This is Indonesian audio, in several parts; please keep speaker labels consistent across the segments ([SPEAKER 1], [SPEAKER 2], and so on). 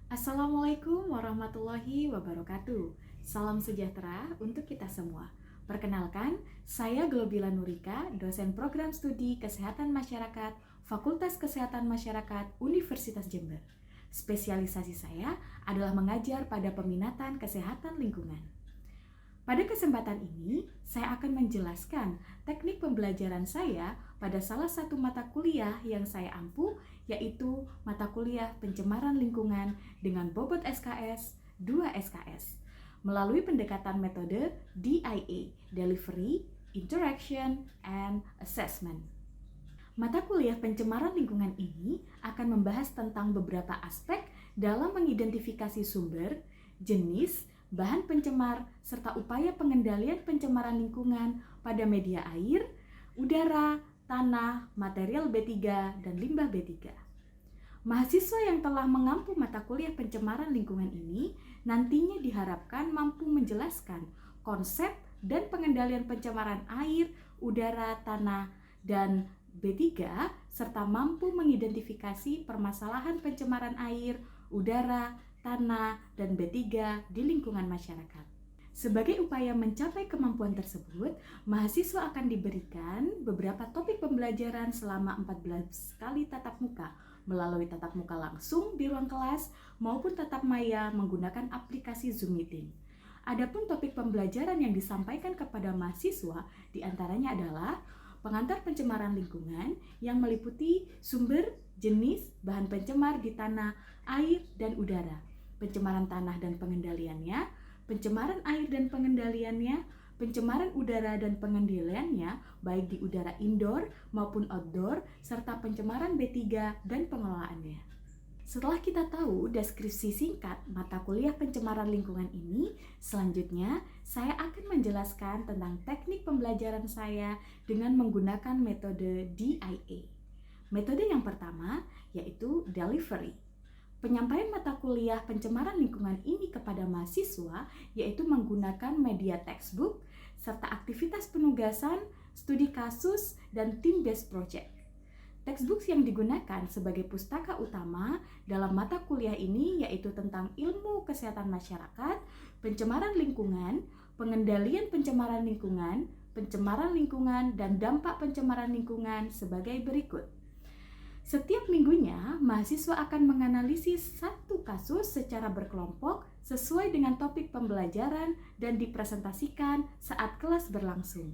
[SPEAKER 1] Assalamualaikum warahmatullahi wabarakatuh. Salam sejahtera untuk kita semua. Perkenalkan, saya Globila Nurika, dosen program studi Kesehatan Masyarakat, Fakultas Kesehatan Masyarakat, Universitas Jember. Spesialisasi saya adalah mengajar pada peminatan kesehatan lingkungan. Pada kesempatan ini, saya akan menjelaskan teknik pembelajaran saya pada salah satu mata kuliah yang saya ampu, yaitu mata kuliah pencemaran lingkungan dengan bobot SKS 2 SKS, melalui pendekatan metode DIA, Delivery, Interaction, and Assessment. Mata kuliah pencemaran lingkungan ini akan membahas tentang beberapa aspek dalam mengidentifikasi sumber, jenis, bahan pencemar, serta upaya pengendalian pencemaran lingkungan pada media air, udara, tanah, material B3, dan limbah B3. Mahasiswa yang telah mengampu mata kuliah pencemaran lingkungan ini nantinya diharapkan mampu menjelaskan konsep dan pengendalian pencemaran air, udara, tanah, dan B3, serta mampu mengidentifikasi permasalahan pencemaran air, udara, tanah, dan B3 di lingkungan masyarakat. Sebagai upaya mencapai kemampuan tersebut, mahasiswa akan diberikan beberapa topik pembelajaran selama 14 kali tatap muka melalui tatap muka langsung di ruang kelas maupun tatap maya menggunakan aplikasi Zoom Meeting. Adapun topik pembelajaran yang disampaikan kepada mahasiswa diantaranya adalah pengantar pencemaran lingkungan yang meliputi sumber, jenis, bahan pencemar di tanah, air, dan udara, pencemaran tanah dan pengendaliannya, pencemaran air dan pengendaliannya, pencemaran udara dan pengendaliannya, baik di udara indoor maupun outdoor, serta pencemaran B3 dan pengelolaannya. Setelah kita tahu deskripsi singkat mata kuliah pencemaran lingkungan ini, selanjutnya saya akan menjelaskan tentang teknik pembelajaran saya dengan menggunakan metode DIA. Metode yang pertama yaitu delivery. Penyampaian mata kuliah pencemaran lingkungan ini kepada mahasiswa yaitu menggunakan media textbook serta aktivitas penugasan, studi kasus, dan team-based project. Textbook yang digunakan sebagai pustaka utama dalam mata kuliah ini yaitu tentang ilmu kesehatan masyarakat, pencemaran lingkungan, pengendalian pencemaran lingkungan, dan dampak pencemaran lingkungan sebagai berikut. Setiap minggunya, mahasiswa akan menganalisis satu kasus secara berkelompok sesuai dengan topik pembelajaran dan dipresentasikan saat kelas berlangsung.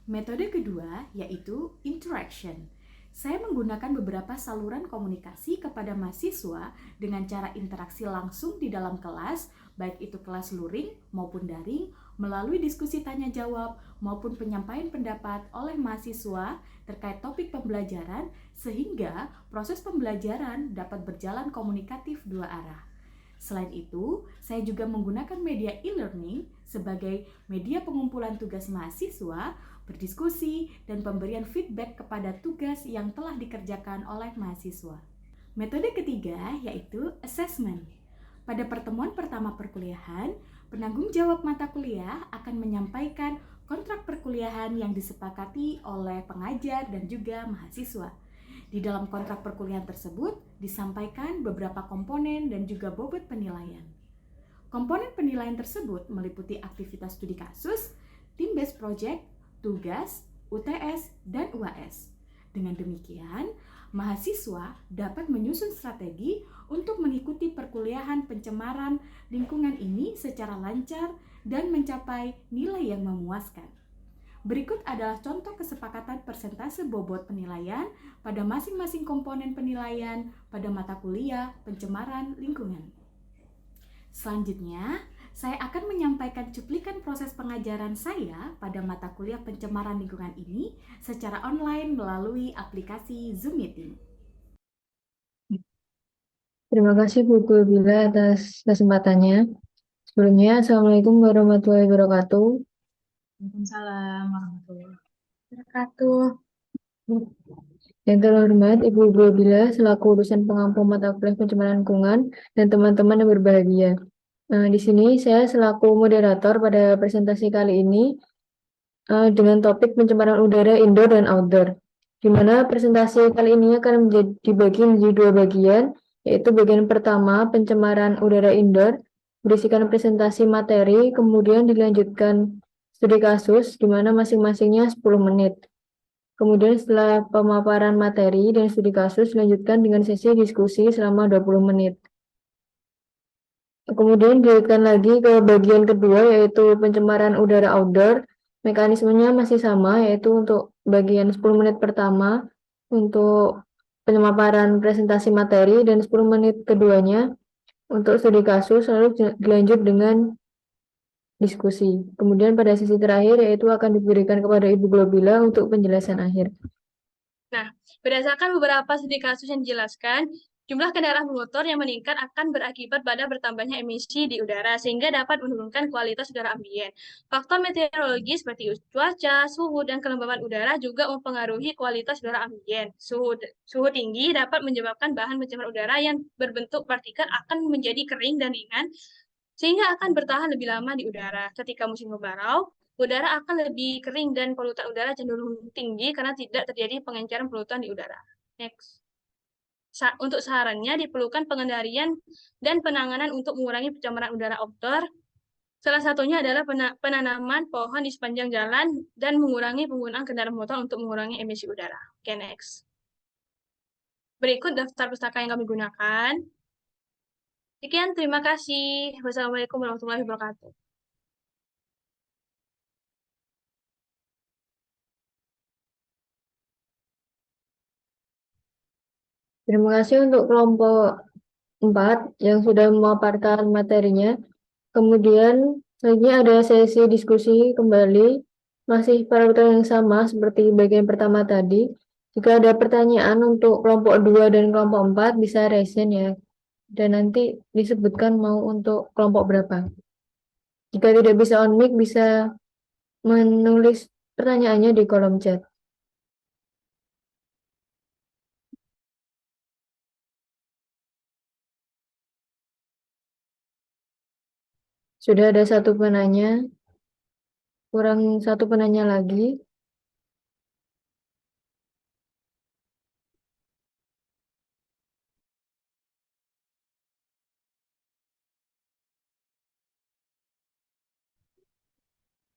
[SPEAKER 1] Metode kedua yaitu interaction. Saya menggunakan beberapa saluran komunikasi kepada mahasiswa dengan cara interaksi langsung di dalam kelas, baik itu kelas luring maupun daring, melalui diskusi tanya jawab maupun penyampaian pendapat oleh mahasiswa terkait topik pembelajaran, sehingga proses pembelajaran dapat berjalan komunikatif dua arah. Selain itu, saya juga menggunakan media e-learning sebagai media pengumpulan tugas mahasiswa, berdiskusi, dan pemberian feedback kepada tugas yang telah dikerjakan oleh mahasiswa. Metode ketiga yaitu assessment. Pada pertemuan pertama perkuliahan, penanggung jawab mata kuliah akan menyampaikan kontrak perkuliahan yang disepakati oleh pengajar dan juga mahasiswa. Di dalam kontrak perkuliahan tersebut disampaikan beberapa komponen dan juga bobot penilaian. Komponen penilaian tersebut meliputi aktivitas studi kasus, team-based project, tugas, UTS, dan UAS. Dengan demikian, mahasiswa dapat menyusun strategi untuk mengikuti perkuliahan pencemaran lingkungan ini secara lancar dan mencapai nilai yang memuaskan. Berikut adalah contoh kesepakatan persentase bobot penilaian pada masing-masing komponen penilaian pada mata kuliah pencemaran lingkungan. Selanjutnya, saya akan menyampaikan cuplikan proses pengajaran saya pada mata kuliah pencemaran lingkungan ini secara online melalui aplikasi Zoom Meeting.
[SPEAKER 2] Terima kasih Bu Bila atas kesempatannya. Sebelumnya, Assalamualaikum warahmatullahi wabarakatuh.
[SPEAKER 3] Waalaikumsalam warahmatullahi wabarakatuh.
[SPEAKER 2] Yang terhormat Ibu Bila selaku dosen pengampu mata kuliah pencemaran lingkungan dan teman-teman yang berbahagia. Di sini saya selaku moderator pada presentasi kali ini dengan topik pencemaran udara indoor dan outdoor. Di mana presentasi kali ini akan dibagi menjadi dua bagian, yaitu bagian pertama pencemaran udara indoor, berisikan presentasi materi, kemudian dilanjutkan studi kasus, di mana masing-masingnya 10 menit. Kemudian setelah pemaparan materi dan studi kasus, dilanjutkan dengan sesi diskusi selama 20 menit. Kemudian dilanjutkan lagi ke bagian kedua, yaitu pencemaran udara outdoor. Mekanismenya masih sama, yaitu untuk bagian 10 menit pertama untuk pemaparan presentasi materi dan 10 menit keduanya untuk studi kasus, lalu dilanjut dengan diskusi. Kemudian pada sesi terakhir yaitu akan diberikan kepada Ibu Globila untuk penjelasan akhir.
[SPEAKER 4] Nah, berdasarkan beberapa studi kasus yang dijelaskan, jumlah kendaraan bermotor yang meningkat akan berakibat pada bertambahnya emisi di udara, sehingga dapat menurunkan kualitas udara ambien. Faktor meteorologi seperti cuaca, suhu, dan kelembaban udara juga mempengaruhi kualitas udara ambien. Suhu tinggi dapat menyebabkan bahan pencemar udara yang berbentuk partikel akan menjadi kering dan ringan, sehingga akan bertahan lebih lama di udara. Ketika musim kemarau, udara akan lebih kering dan polutan udara cenderung tinggi karena tidak terjadi pengenceran polutan di udara. Next. Untuk sarannya diperlukan pengendalian dan penanganan untuk mengurangi pencemaran udara outdoor. Salah satunya adalah penanaman pohon di sepanjang jalan dan mengurangi penggunaan kendaraan motor untuk mengurangi emisi udara. Oke, next. Berikut daftar pustaka yang kami gunakan. Sekian, terima kasih. Wassalamualaikum warahmatullahi wabarakatuh.
[SPEAKER 2] Terima kasih untuk kelompok 4 yang sudah memaparkan materinya. Kemudian selanjutnya ada sesi diskusi kembali, masih parutan yang sama seperti bagian pertama tadi. Jika ada pertanyaan untuk kelompok 2 dan kelompok 4 bisa raise ya, dan nanti disebutkan mau untuk kelompok berapa. Jika tidak bisa on mic bisa menulis pertanyaannya di kolom chat. Sudah ada satu penanya, kurang satu penanya lagi.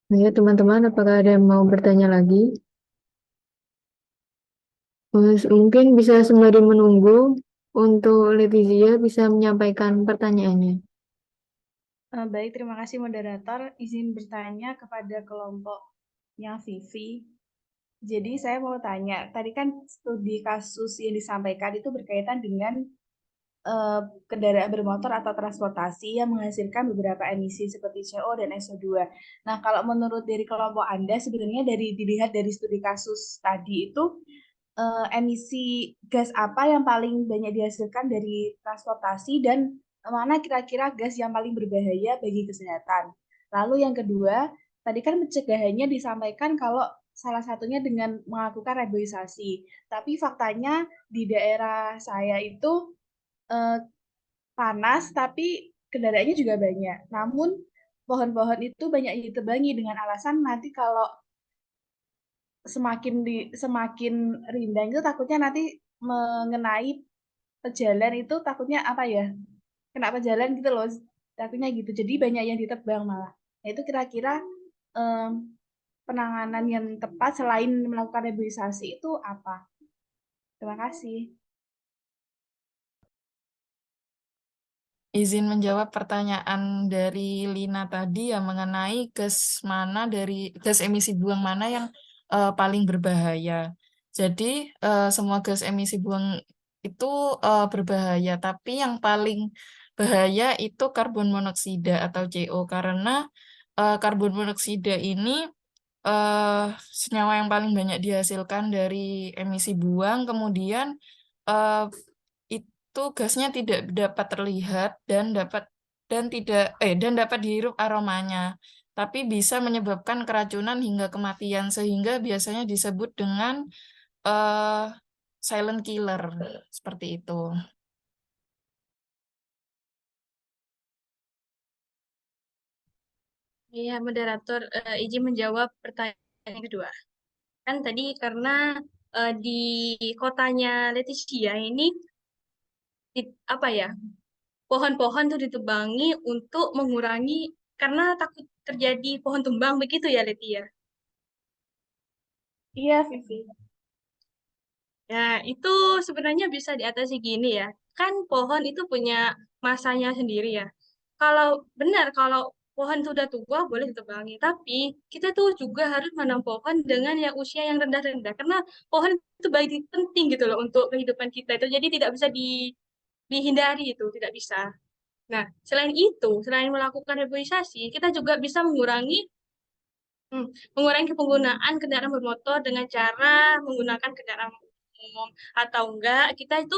[SPEAKER 2] Ya, teman-teman, apakah ada yang mau bertanya lagi? Mungkin bisa sembari menunggu untuk Letizia bisa menyampaikan pertanyaannya.
[SPEAKER 3] Baik, terima kasih moderator. Izin bertanya kepada kelompoknya Vivi. Jadi saya mau tanya, tadi kan studi kasus yang disampaikan itu berkaitan dengan kendaraan bermotor atau transportasi yang menghasilkan beberapa emisi seperti CO dan SO2. Nah, kalau menurut dari kelompok Anda, sebenarnya dilihat dari studi kasus tadi itu, emisi gas apa yang paling banyak dihasilkan dari transportasi dan mana kira-kira gas yang paling berbahaya bagi kesehatan. Lalu yang kedua, tadi kan pencegahannya disampaikan kalau salah satunya dengan melakukan reboisasi. Tapi faktanya di daerah saya itu panas, tapi kendaraannya juga banyak. Namun pohon-pohon itu banyak yang ditebangi dengan alasan nanti kalau semakin rindang itu takutnya nanti mengenai pejalan itu takutnya apa ya? Kena pejalan gitu loh. Takutnya gitu. Jadi banyak yang ditebang malah. Nah, itu kira-kira penanganan yang tepat selain melakukan reboisasi itu apa? Terima kasih.
[SPEAKER 5] Izin menjawab pertanyaan dari Lina tadi ya mengenai gas emisi buang mana yang paling berbahaya. Jadi semua gas emisi buang itu berbahaya, tapi yang paling bahaya itu karbon monoksida atau CO karena karbon monoksida ini senyawa yang paling banyak dihasilkan dari emisi buang, kemudian eh, itu gasnya tidak dapat terlihat dan dapat dihirup aromanya, tapi bisa menyebabkan keracunan hingga kematian sehingga biasanya disebut dengan eh, silent killer seperti itu.
[SPEAKER 4] Iya, moderator, izin menjawab pertanyaan kedua. Kan tadi karena di kotanya Leticia ini apa ya, pohon-pohon tuh ditebangi untuk mengurangi karena takut terjadi pohon tumbang begitu ya Leti ya.
[SPEAKER 3] Iya, Vivi.
[SPEAKER 4] Ya, itu sebenarnya bisa diatasi gini ya. Kan pohon itu punya masanya sendiri ya. Kalau benar, kalau pohon itu udah tua, boleh ditebangi. Tapi kita tuh juga harus menanam pohon dengan yang usia yang rendah-rendah. Karena pohon itu baik penting gitu loh untuk kehidupan kita itu. Jadi tidak bisa dihindari itu, tidak bisa. Nah, selain itu, selain melakukan reboisasi, kita juga bisa mengurangi penggunaan kendaraan bermotor dengan cara menggunakan kendaraan umum atau enggak kita itu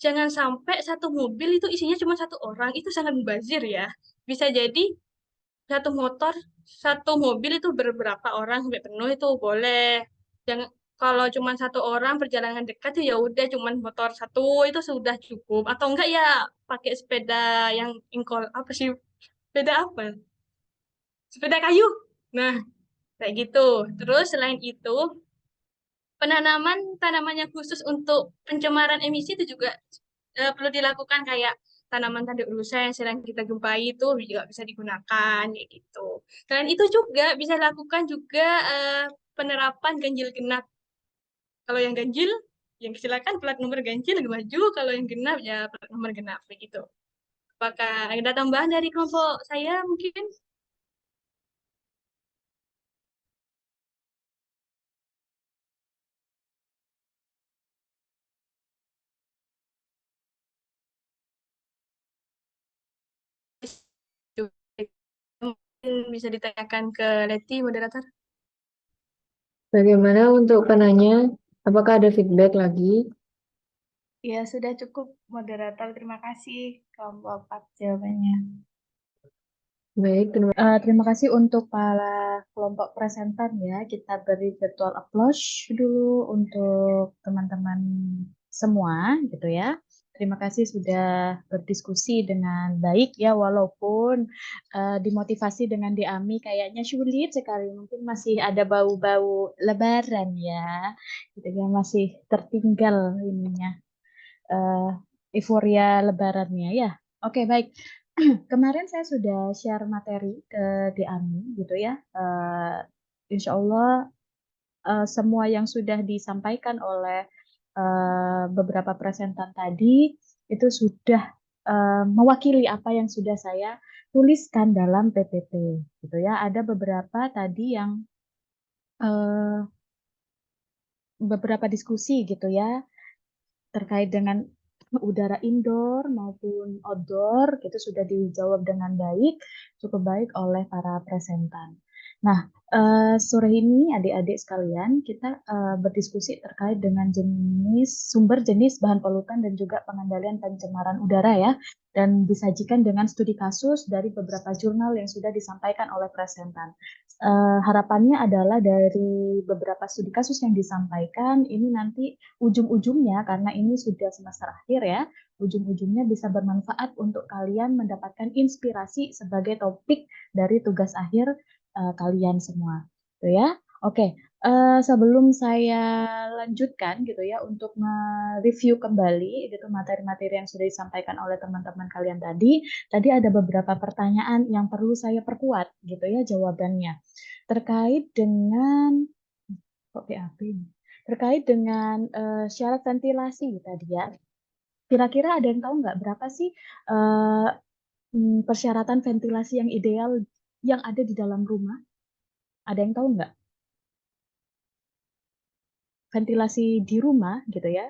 [SPEAKER 4] jangan sampai satu mobil itu isinya cuma satu orang itu sangat mubazir ya. Bisa jadi satu mobil itu beberapa orang sampai penuh itu boleh. Jangan kalau cuma satu orang perjalanan dekat tuh ya udah cuma motor satu itu sudah cukup atau enggak ya pakai sepeda yang apa sih, sepeda apa? Sepeda kayu. Nah, kayak gitu. Terus selain itu, penanaman tanaman yang khusus untuk pencemaran emisi itu juga perlu dilakukan kayak tanaman tanda urusan yang sering kita jumpai itu juga bisa digunakan kayak gitu. Selain itu juga bisa lakukan juga penerapan ganjil genap. Kalau yang ganjil, yang silakan plat nomor ganjil lebih maju. Kalau yang genap ya plat nomor genap begitu. Apakah ada tambahan dari kelompok saya mungkin? Mungkin bisa ditanyakan ke Leti, moderator.
[SPEAKER 2] Bagaimana untuk penanya? Apakah ada feedback lagi?
[SPEAKER 3] Ya, sudah cukup, moderator. Terima kasih, kelompok 4 jawabannya.
[SPEAKER 2] Baik,
[SPEAKER 6] Terima kasih untuk para kelompok presentan ya. Kita beri virtual applause dulu untuk teman-teman semua gitu ya. Terima kasih sudah berdiskusi dengan baik ya, walaupun dimotivasi dengan Diami kayaknya sulit sekali. Mungkin masih ada bau-bau lebaran ya. Gitu ya, masih tertinggal ininya. Euforia lebarannya ya. Oke, baik. Kemarin saya sudah share materi ke Diami gitu ya. Insya Allah semua yang sudah disampaikan oleh beberapa presentan tadi itu sudah mewakili apa yang sudah saya tuliskan dalam PPT gitu ya. Ada beberapa tadi yang beberapa diskusi gitu ya terkait dengan udara indoor maupun outdoor itu sudah dijawab dengan baik, cukup baik oleh para presentan. Nah, sore ini adik-adik sekalian kita berdiskusi terkait dengan sumber jenis bahan polutan dan juga pengendalian pencemaran udara ya, dan disajikan dengan studi kasus dari beberapa jurnal yang sudah disampaikan oleh presentan. Harapannya adalah dari beberapa studi kasus yang disampaikan ini nanti ujung-ujungnya karena ini sudah semester akhir ya, ujung-ujungnya bisa bermanfaat untuk kalian mendapatkan inspirasi sebagai topik dari tugas akhir kalian semua, gitu ya. Oke, sebelum saya lanjutkan gitu ya untuk mereview kembali gitu materi-materi yang sudah disampaikan oleh teman-teman kalian tadi ada beberapa pertanyaan yang perlu saya perkuat gitu ya jawabannya terkait dengan terkait dengan syarat ventilasi tadi ya. Kira-kira ada yang tahu nggak berapa sih persyaratan ventilasi yang ideal yang ada di dalam rumah? Ada yang tahu nggak? Ventilasi di rumah gitu ya.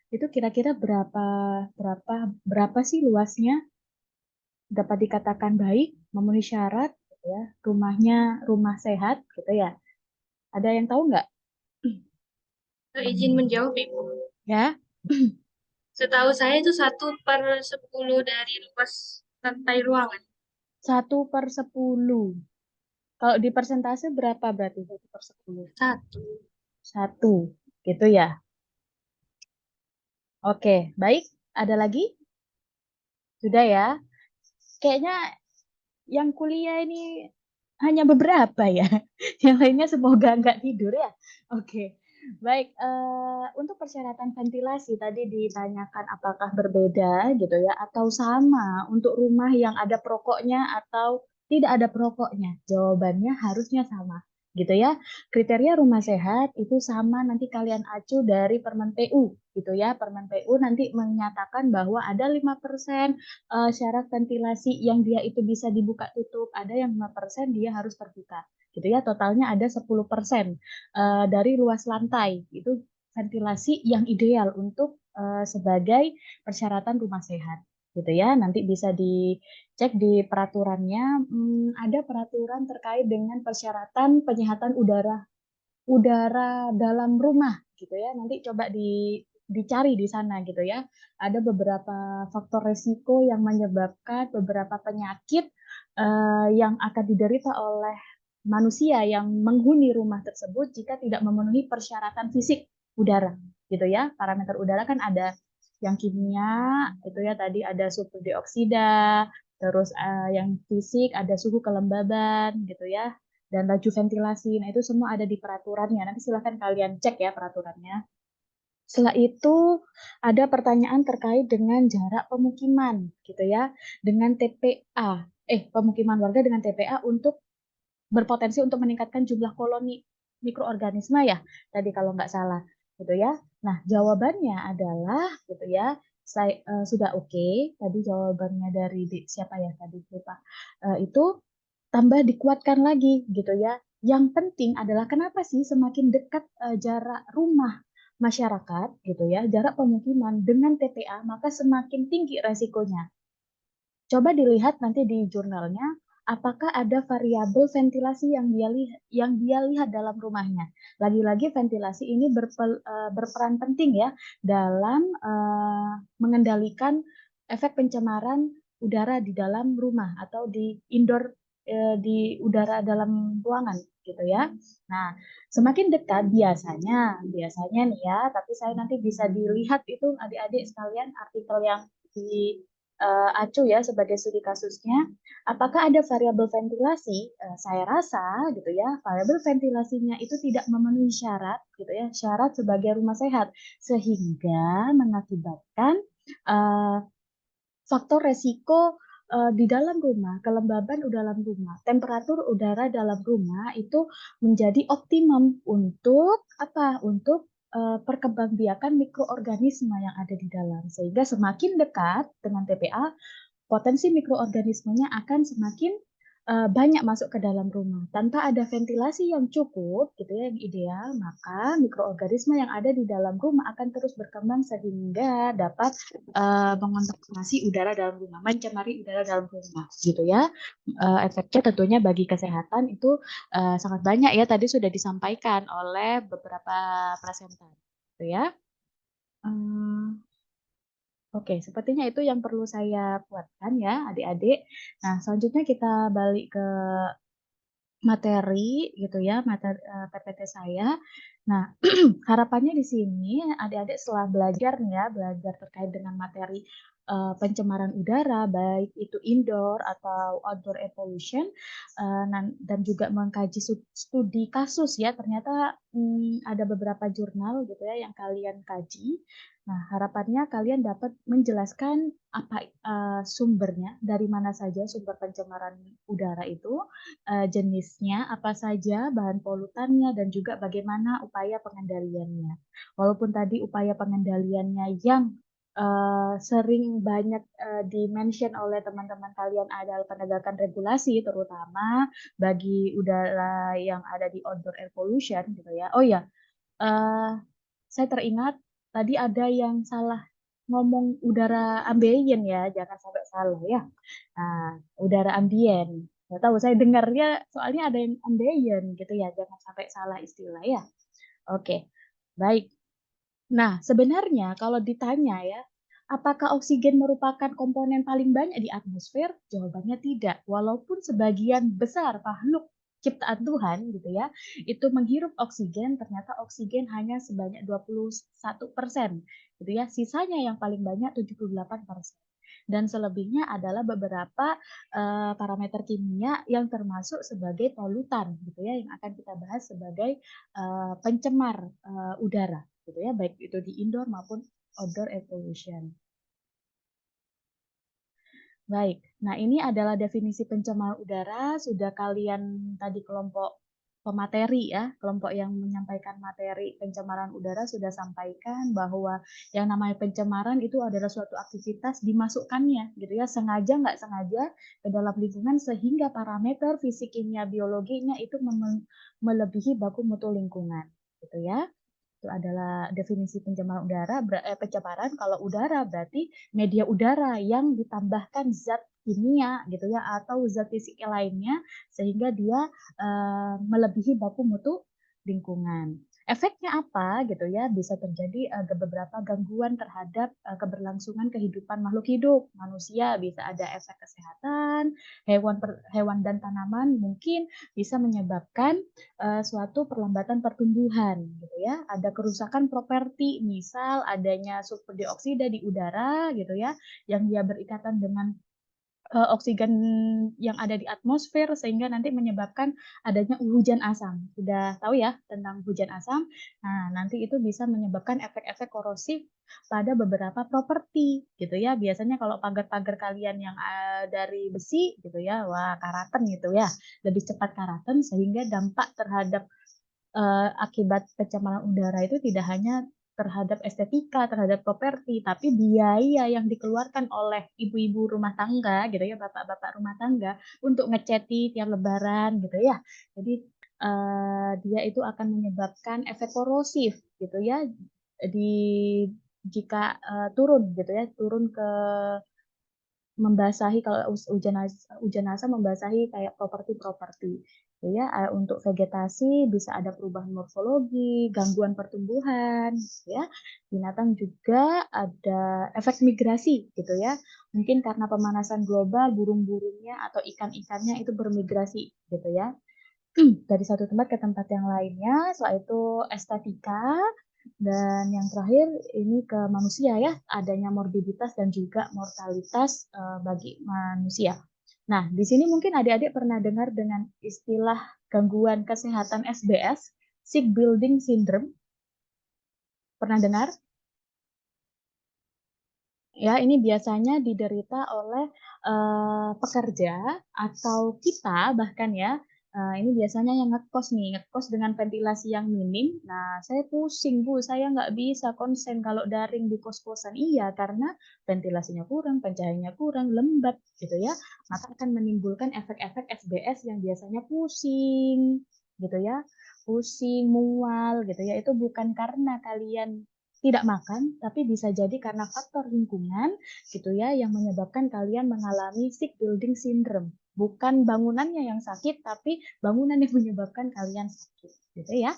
[SPEAKER 6] Itu kira-kira berapa sih luasnya? Dapat dikatakan baik, memenuhi syarat gitu ya. Rumahnya rumah sehat gitu ya. Ada yang tahu nggak?
[SPEAKER 4] Izin menjawab, Ibu.
[SPEAKER 6] Ya.
[SPEAKER 4] Setahu saya itu 1/10 dari luas lantai ruangan.
[SPEAKER 6] 1/10. Kalau di persentase berapa berarti 1/10? 1, gitu ya. Oke, baik. Ada lagi? Sudah ya. Kayaknya yang kuliah ini hanya beberapa ya. Yang lainnya semoga nggak tidur ya. Oke. Baik, untuk persyaratan ventilasi tadi ditanyakan apakah berbeda gitu ya atau sama untuk rumah yang ada perokoknya atau tidak ada perokoknya? Jawabannya harusnya sama gitu ya. Kriteria rumah sehat itu sama, nanti kalian acu dari Permen PU gitu ya. Permen PU nanti menyatakan bahwa ada 5% syarat ventilasi yang dia itu bisa dibuka tutup, ada yang 5% dia harus terbuka gitu ya. Totalnya ada 10% dari luas lantai. Itu ventilasi yang ideal untuk sebagai persyaratan rumah sehat gitu ya. Nanti bisa dicek di peraturannya, ada peraturan terkait dengan persyaratan penyehatan udara dalam rumah gitu ya. Nanti coba dicari di sana gitu ya. Ada beberapa faktor resiko yang menyebabkan beberapa penyakit yang akan diderita oleh manusia yang menghuni rumah tersebut jika tidak memenuhi persyaratan fisik udara gitu ya. Parameter udara kan ada yang kimia itu ya, tadi ada sulfur dioksida, terus yang fisik ada suhu kelembaban gitu ya, dan laju ventilasi. Nah, itu semua ada di peraturannya. Nanti silahkan kalian cek ya peraturannya. Setelah itu ada pertanyaan terkait dengan jarak pemukiman gitu ya, dengan TPA. Pemukiman warga dengan TPA untuk berpotensi untuk meningkatkan jumlah koloni mikroorganisme ya, tadi kalau nggak salah gitu ya. Nah, jawabannya adalah gitu ya. Saya sudah oke. Tadi jawabannya dari siapa ya tadi lupa. Itu tambah dikuatkan lagi gitu ya. Yang penting adalah kenapa sih semakin dekat jarak rumah masyarakat gitu ya, jarak pemukiman dengan TPA, maka semakin tinggi resikonya. Coba dilihat nanti di jurnalnya, apakah ada variabel ventilasi yang dia lihat dalam rumahnya. Lagi-lagi ventilasi ini berperan penting ya dalam mengendalikan efek pencemaran udara di dalam rumah atau di indoor, di udara dalam ruangan gitu ya. Nah, semakin dekat biasanya nih ya, tapi saya nanti bisa dilihat itu adik-adik sekalian artikel yang di acu ya sebagai studi kasusnya. Apakah ada variabel ventilasi? Saya rasa gitu ya, variabel ventilasinya itu tidak memenuhi syarat gitu ya, syarat sebagai rumah sehat sehingga mengakibatkan faktor resiko di dalam rumah, kelembaban dalam rumah, temperatur udara dalam rumah itu menjadi optimum untuk apa? Untuk perkembangbiakan mikroorganisme yang ada di dalam. Sehingga semakin dekat dengan TPA, potensi mikroorganismenya akan semakin banyak masuk ke dalam rumah. Tanpa ada ventilasi yang cukup, gitu ya, yang ideal, maka mikroorganisme yang ada di dalam rumah akan terus berkembang sehingga dapat mengontaminasi udara dalam rumah, mencemari udara dalam rumah, gitu ya. Efeknya tentunya bagi kesehatan itu sangat banyak ya. Tadi sudah disampaikan oleh beberapa presenter, gitu ya. Oke, sepertinya itu yang perlu saya kuatkan ya, adik-adik. Nah, selanjutnya kita balik ke materi gitu ya, materi PPT saya. Nah, harapannya di sini adik-adik setelah belajar nih ya, belajar terkait dengan materi pencemaran udara, baik itu indoor atau outdoor air pollution, dan juga mengkaji studi kasus ya, ternyata ada beberapa jurnal gitu ya yang kalian kaji. Nah, harapannya kalian dapat menjelaskan apa sumbernya, dari mana saja sumber pencemaran udara itu, jenisnya apa saja, bahan polutannya, dan juga bagaimana upaya pengendaliannya. Walaupun tadi upaya pengendaliannya yang sering banyak di-mention oleh teman-teman kalian adalah penegakan regulasi, terutama bagi udara yang ada di outdoor air pollution gitu ya. Oh ya, saya teringat tadi ada yang salah ngomong udara ambien ya, jangan sampai salah ya. Nah, udara ambien. Nggak tahu, saya dengarnya soalnya ada yang ambien gitu ya, jangan sampai salah istilah ya. Oke, baik. Nah, sebenarnya kalau ditanya ya, apakah oksigen merupakan komponen paling banyak di atmosfer? Jawabannya tidak. Walaupun sebagian besar makhluk ciptaan Tuhan gitu ya, itu menghirup oksigen, ternyata oksigen hanya sebanyak 21% gitu ya. Sisanya yang paling banyak 78%. dan selebihnya adalah beberapa parameter kimia yang termasuk sebagai polutan gitu ya, yang akan kita bahas sebagai pencemar udara gitu ya, baik itu di indoor maupun outdoor air pollution. Baik, nah ini adalah definisi pencemar udara. Sudah kalian tadi kelompok pemateri ya, kelompok yang menyampaikan materi pencemaran udara sudah sampaikan bahwa yang namanya pencemaran itu adalah suatu aktivitas dimasukkannya gitu ya, sengaja nggak sengaja ke dalam lingkungan sehingga parameter fisik, kimia, biologinya itu melebihi baku mutu lingkungan gitu ya. Itu adalah definisi pencemaran udara. Pencemaran kalau udara berarti media udara yang ditambahkan zat kimia gitu ya atau zat fisik lainnya sehingga dia melebihi baku mutu lingkungan. Efeknya apa gitu ya? Bisa terjadi beberapa gangguan terhadap keberlangsungan kehidupan makhluk hidup. Manusia bisa ada efek kesehatan, hewan dan tanaman mungkin bisa menyebabkan suatu perlambatan pertumbuhan gitu ya. Ada kerusakan properti, misal adanya sulfur dioksida di udara gitu ya, yang dia berikatan dengan oksigen yang ada di atmosfer sehingga nanti menyebabkan adanya hujan asam. Sudah tahu ya tentang hujan asam? Nah, nanti itu bisa menyebabkan efek-efek korosif pada beberapa properti gitu ya. Biasanya kalau pagar-pagar kalian yang dari besi gitu ya, wah karaten gitu ya, lebih cepat karaten sehingga dampak terhadap akibat pencemaran udara itu tidak hanya terhadap estetika, terhadap properti, tapi biaya yang dikeluarkan oleh ibu-ibu rumah tangga gitu ya, bapak-bapak rumah tangga untuk ngeceti tiap lebaran gitu ya. Jadi dia itu akan menyebabkan efek korosif gitu ya di jika turun gitu ya, turun ke membasahi kalau hujan asam membasahi kayak properti-properti gitu ya. Untuk vegetasi bisa ada perubahan morfologi, gangguan pertumbuhan gitu ya. Binatang juga ada efek migrasi gitu ya. Mungkin karena pemanasan global burung-burungnya atau ikan-ikannya itu bermigrasi gitu ya. Dari satu tempat ke tempat yang lainnya. Setelah itu estetika. Dan yang terakhir ini ke manusia ya, adanya morbiditas dan juga mortalitas bagi manusia. Nah, di sini mungkin adik-adik pernah dengar dengan istilah gangguan kesehatan SBS, sick building syndrome. Pernah dengar? Ya, ini biasanya diderita oleh pekerja atau kita bahkan ya. Ini biasanya yang ngekos nih, ngekos dengan ventilasi yang minim. Nah, saya pusing Bu, saya nggak bisa konsen kalau daring di kos-kosan. Iya, karena ventilasinya kurang, pencahayaannya kurang, lembab gitu ya. Maka akan menimbulkan efek-efek SBS yang biasanya pusing gitu ya. Pusing, mual gitu ya. Itu bukan karena kalian tidak makan, tapi bisa jadi karena faktor lingkungan gitu ya yang menyebabkan kalian mengalami sick building syndrome. Bukan bangunannya yang sakit, tapi bangunan yang menyebabkan kalian sakit, gitu ya.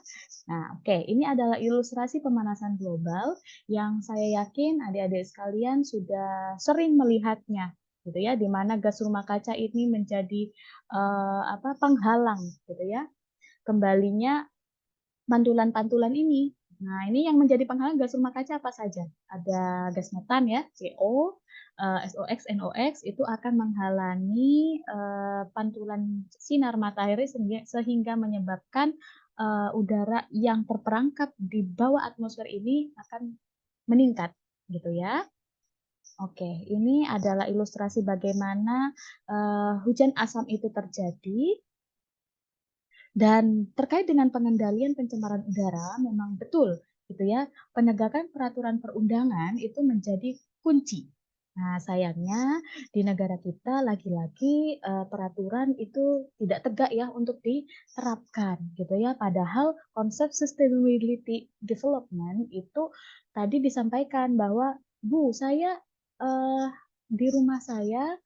[SPEAKER 6] Nah, oke, ini adalah ilustrasi pemanasan global yang saya yakin adik-adik sekalian sudah sering melihatnya, gitu ya, di mana gas rumah kaca ini menjadi penghalang, gitu ya, kembalinya pantulan-pantulan ini. Nah, ini yang menjadi penghalang gas rumah kaca apa saja? Ada gas metan ya, CO, SOX, NOx itu akan menghalangi pantulan sinar matahari sehingga menyebabkan udara yang terperangkap di bawah atmosfer ini akan meningkat, gitu ya. Oke, ini adalah ilustrasi bagaimana hujan asam itu terjadi. Dan terkait dengan pengendalian pencemaran udara, memang betul gitu ya, penegakan peraturan perundangan itu menjadi kunci. Nah, sayangnya di negara kita lagi-lagi peraturan itu tidak tegak ya untuk diterapkan gitu ya. Padahal konsep sustainability development itu tadi disampaikan bahwa Bu, saya di rumah saya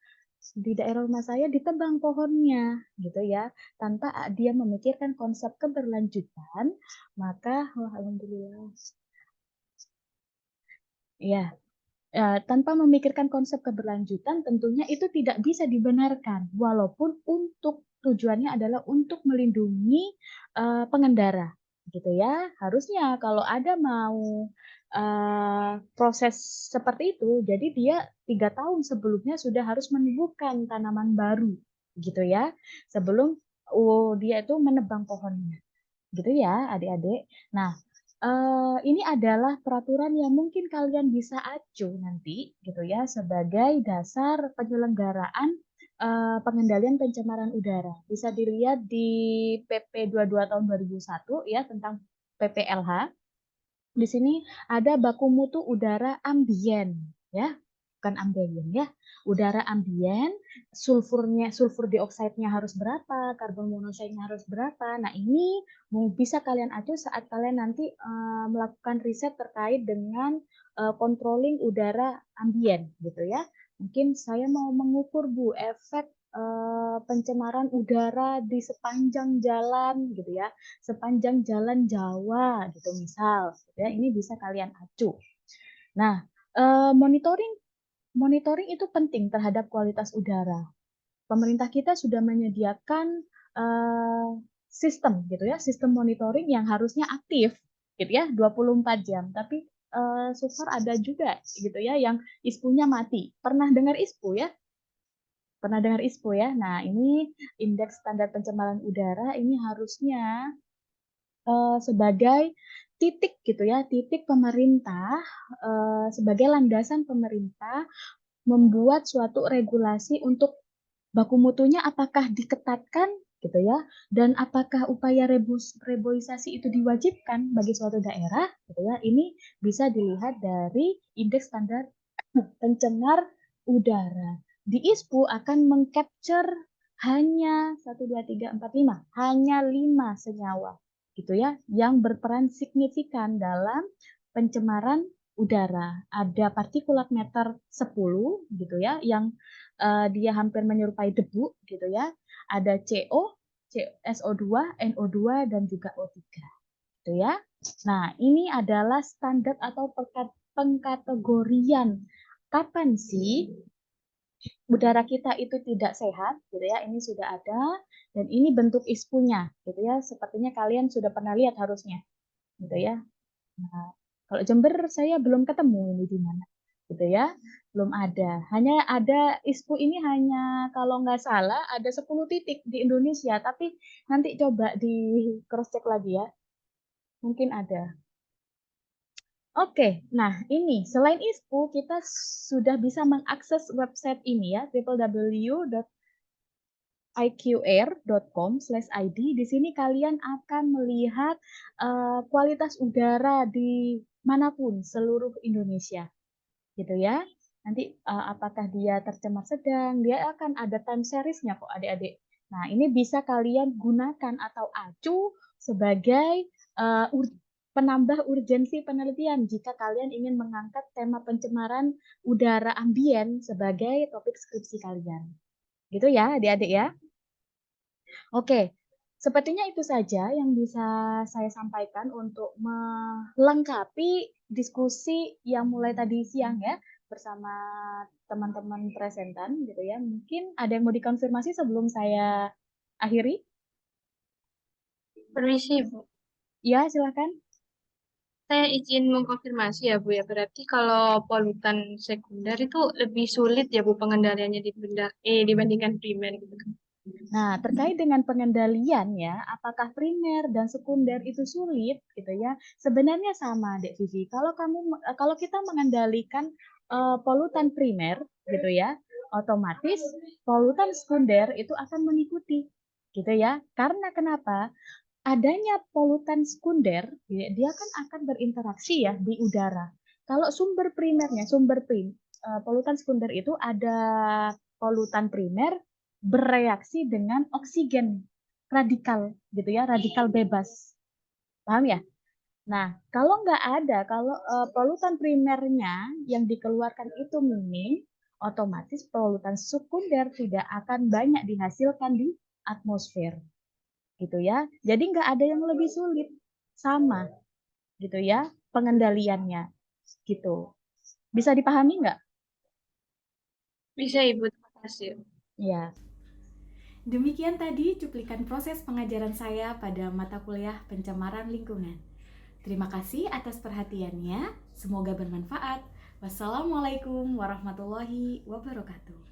[SPEAKER 6] di daerah rumah saya ditebang pohonnya gitu ya tanpa dia memikirkan konsep keberlanjutan maka alhamdulillah ya tanpa memikirkan konsep keberlanjutan tentunya itu tidak bisa dibenarkan walaupun untuk tujuannya adalah untuk melindungi pengendara gitu ya. Harusnya kalau ada mau proses seperti itu, jadi dia 3 tahun sebelumnya sudah harus menumbuhkan tanaman baru, gitu ya, sebelum dia itu menebang pohonnya, gitu ya, adik-adik. Nah, ini adalah peraturan yang mungkin kalian bisa acu nanti, gitu ya, sebagai dasar penyelenggaraan pengendalian pencemaran udara. Bisa dilihat di PP 22 tahun 2001 ya tentang PPLH. Di sini ada baku mutu udara ambien ya, bukan ambien ya. Udara ambien, sulfur dioksida harus berapa, karbon monoksida harus berapa. Nah, ini bisa kalian acu saat kalian nanti melakukan riset terkait dengan controlling udara ambien gitu ya. Mungkin saya mau mengukur Bu efek pencemaran udara di sepanjang jalan gitu ya, sepanjang jalan Jawa gitu misal, ya ini bisa kalian acu. Nah, monitoring itu penting terhadap kualitas udara. Pemerintah kita sudah menyediakan sistem gitu ya, sistem monitoring yang harusnya aktif gitu ya, 24 jam. Tapi so far ada juga gitu ya yang ISPU-nya mati. Pernah dengar ISPU ya? Pernah dengar ISPU ya? Nah, ini indeks standar pencemaran udara ini harusnya sebagai titik gitu ya, titik pemerintah sebagai landasan pemerintah membuat suatu regulasi untuk baku mutunya apakah diketatkan gitu ya, dan apakah upaya reboisasi itu diwajibkan bagi suatu daerah gitu ya. Ini bisa dilihat dari indeks standar pencemar udara. Di ISPU akan mengcapture hanya 1, 2, 3, 4, 5, hanya 5 senyawa gitu ya, yang berperan signifikan dalam pencemaran udara. Ada partikulat matter 10 gitu ya, yang dia hampir menyerupai debu gitu ya. Ada CO, SO2, NO2 dan juga O3 gitu ya. Nah, ini adalah standar atau pengkategorian kapan sih udara kita itu tidak sehat gitu ya, ini sudah ada dan ini bentuk ISPU-nya gitu ya, sepertinya kalian sudah pernah lihat harusnya gitu ya. Nah, kalau Jember saya belum ketemu ini di mana gitu ya, belum ada, hanya ada ISPU ini hanya kalau nggak salah ada 10 titik di Indonesia, tapi nanti coba di cross check lagi ya, mungkin ada. Oke, nah ini selain ISPU kita sudah bisa mengakses website ini ya, www.iqair.com/id. Di sini kalian akan melihat kualitas udara di manapun seluruh Indonesia, gitu ya. Nanti apakah dia tercemar sedang, dia akan ada time series-nya kok adik-adik. Nah, ini bisa kalian gunakan atau acu sebagai penambah urgensi penelitian jika kalian ingin mengangkat tema pencemaran udara ambien sebagai topik skripsi kalian. Gitu ya, adik-adik ya. Oke, sepertinya itu saja yang bisa saya sampaikan untuk melengkapi diskusi yang mulai tadi siang ya bersama teman-teman presentan gitu ya. Mungkin ada yang mau dikonfirmasi sebelum saya akhiri?
[SPEAKER 4] Permisi, Bu.
[SPEAKER 6] Ya, silakan.
[SPEAKER 4] Saya izin mengkonfirmasi ya, Bu ya. Berarti kalau polutan sekunder itu lebih sulit ya, Bu, pengendaliannya dibandingkan primer gitu kan.
[SPEAKER 6] Nah, terkait dengan pengendalian ya, apakah primer dan sekunder itu sulit gitu ya? Sebenarnya sama, Dek Vivi. Kalau kita mengendalikan polutan primer gitu ya, otomatis polutan sekunder itu akan mengikuti gitu ya. Karena kenapa? Adanya polutan sekunder, dia kan akan berinteraksi ya di udara. Kalau sumber primernya, polutan sekunder itu ada polutan primer bereaksi dengan oksigen radikal gitu ya, radikal bebas. Paham ya? Nah, kalau nggak ada, kalau polutan primernya yang dikeluarkan itu minim, otomatis polutan sekunder tidak akan banyak dihasilkan di atmosfer gitu ya. Jadi nggak ada yang lebih sulit, sama gitu ya pengendaliannya gitu. Bisa dipahami nggak?
[SPEAKER 4] Bisa, Ibu. Terima kasih.
[SPEAKER 6] Ya.
[SPEAKER 1] Demikian tadi cuplikan proses pengajaran saya pada mata kuliah pencemaran lingkungan. Terima kasih atas perhatiannya, semoga bermanfaat. Wassalamualaikum warahmatullahi wabarakatuh.